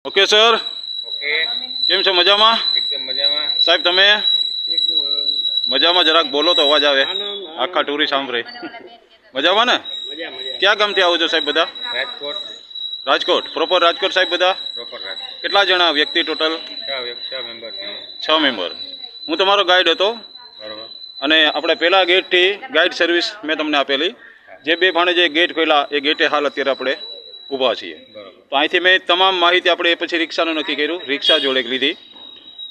Okay sir, okay, કેમ છો? મજામાં એકદમ મજામાં. સાહેબ? તમે મજામાં? જરાક બોલો તો અવાજ આવે, આખા ટુરિસ્ટ સાંભળે. મજામાં ને? મજા મજા. ક્યાં ગામથી આવો છો સાહેબ બધા? રાજકોટ. રાજકોટ પ્રોપર રાજકોટ સાહેબ બધા? પ્રોપર રાજકોટ. કેટલા જણા વ્યક્તિ ટોટલ? 6 મેમ્બર છીએ. 6 મેમ્બર. હું તમારો ગાઈડ હતો બરોબર. અને આપણે પહેલા ગેટથી ગાઈડ સર્વિસ મેં તમને આપેલી. જે બે ભાણે જે ગેટ ખોલ્યા એ ગેટે હાલ અત્યારે આપણે ઊભા છીએ. બરોબર. તો અહીંથી મેં તમામ માહિતી આપણે એ પછી રિક્ષાનું નક્કી કર્યું, રિક્ષા જોડે લીધી.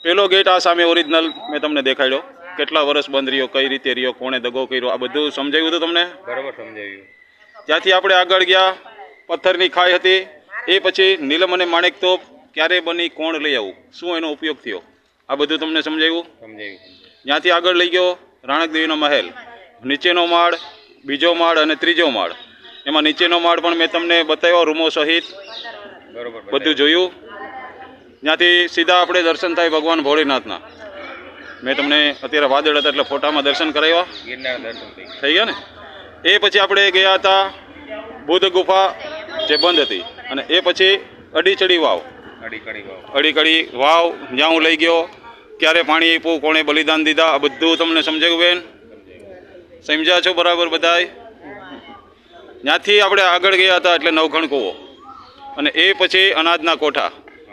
પહેલો ગેટ આ સામે ઓરિજિનલ મેં તમને દેખાડ્યો, કેટલા વર્ષ બંધ રહ્યો, કઈ રીતે રહ્યો, કોણે દગો કર્યો, આ બધું સમજાવ્યું હતું તમને. બરોબર સમજાવ્યું. ત્યાંથી આપણે આગળ ગયા, પથ્થરની ખાઈ હતી. એ પછી નીલમ અને માણેક તોપ ક્યારે બની, કોણ લઈ આવું, શું એનો ઉપયોગ થયો, આ બધું તમને સમજાવ્યું. ત્યાંથી આગળ લઈ ગયો રાણકદેવીનો મહેલ, નીચેનો માળ, બીજો માળ અને ત્રીજો માળ. એમાં નીચેનો માળ પણ મેં તમને બતાવ્યો રૂમો સહિત, બરોબર બધું જોયું. ત્યાંથી સીધા આપણે દર્શન થાય ભગવાન ભોળીનાથના. મેં તમને અત્યારે વાદળ હતા એટલે ફોટામાં દર્શન કરાવ્યા, ગિરનાર દર્શન થઈ ગયા ને. એ પછી આપણે ગયા હતા બુદ્ધ ગુફા જે બંધ હતી, અને એ પછી અડીચડી વાવ, અડીકડી વાવ જ્યાં હું લઈ ગયો, ક્યારે પાણી આપ્યું, કોણે બલિદાન દીધા, આ બધું તમને સમજાવ્યું બેન? સમજ્યા છો બરાબર બધાય? ત્યાંથી આપણે આગળ ગયા હતા એટલે નવખણ કૂવો, અને એ પછી અનાજના કોઠા,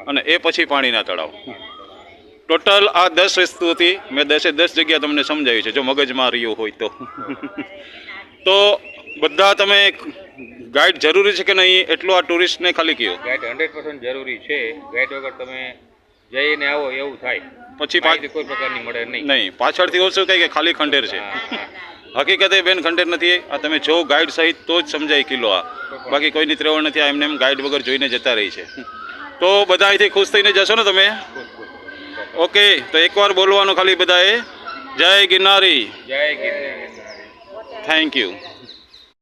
અને એ પછી પાણીના તળાવ. ટોટલ આ 10 વસ્તુથી મેં 10 જગ્યા તમને સમજાવી છે, જો મગજમાં રહ્યું હોય તો. તો બધા તમે ગાઈડ જરૂરી છે કે નહીં એટલું આ ટુરિસ્ટને ખાલી કહો. ગાઈડ 100% જરૂરી છે. ગાઈડ વગર તમે જઈને આવો એવું થાય, પછી કોઈ પ્રકારની મળે નહીં. પાછળથી ઓછું કહે કે ખાલી ખંડેર છે. હકીકતે બેન ખંડેર નથી. આ તમે જો ગાઈડ સહિત તો જ સમજાય કિલ્લો. આ બાકી કોઈની ત્રેવડ નથી. આ એમને એમ ગાઈડ વગર જોઈને જતા રહી છે. તો બધા અહીંથી ખુશ થઈને જશો ને તમે? ઓકે, તો એકવાર બોલવાનું ખાલી બધાએ, જય ગિરનારી. જય ગિરનારી. Thank you.